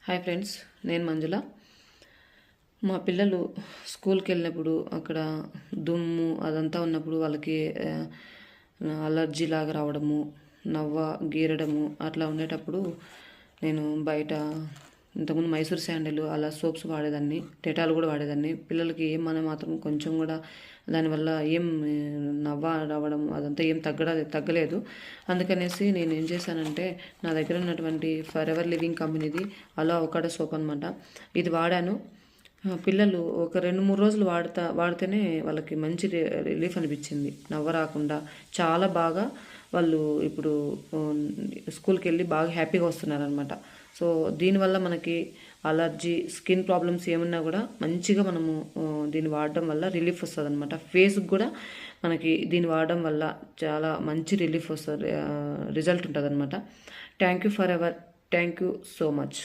Hi friends, నేను మంజుల. మా పిల్లలు స్కూల్కి వెళ్ళినప్పుడు అక్కడ దుమ్ము అదంతా ఉన్నప్పుడు వాళ్ళకి అలర్జీ లాగా రావడము, నవ్వ గీరడము అట్లా ఉండేటప్పుడు నేను బయట ఇంతకుముందు మైసూర్ శాండిల్ అలా సోప్స్ వాడేదాన్ని, డెటాల్ కూడా వాడేదాన్ని. పిల్లలకి ఏమన్నా మాత్రం కొంచెం కూడా దానివల్ల ఏం నవ్వ రావడం అదంతా ఏం తగ్గలేదు. అందుకనేసి నేను ఏం చేశానంటే, నా దగ్గర ఉన్నటువంటి ఫర్ ఎవర్ లివింగ్ కంపెనీది అలో అవకాడో సోప్ అనమాట. ఇది వాడాను. పిల్లలు ఒక 2-3 రోజులు వాడితేనే వాళ్ళకి మంచి రిలీఫ్ అనిపించింది. నవ్వ రాకుండా చాలా బాగా వాళ్ళు ఇప్పుడు స్కూల్కి వెళ్ళి బాగా హ్యాపీగా వస్తున్నారనమాట. సో దీనివల్ల మనకి అలర్జీ, స్కిన్ ప్రాబ్లమ్స్ ఏమున్నా కూడా మంచిగా మనము దీన్ని వాడడం వల్ల రిలీఫ్ వస్తుంది అనమాట. ఫేస్కి కూడా మనకి దీన్ని వాడడం వల్ల చాలా మంచి రిలీఫ్ వస్తుంది, రిజల్ట్ ఉంటుంది అనమాట. Thank you for ever. Thank you so much.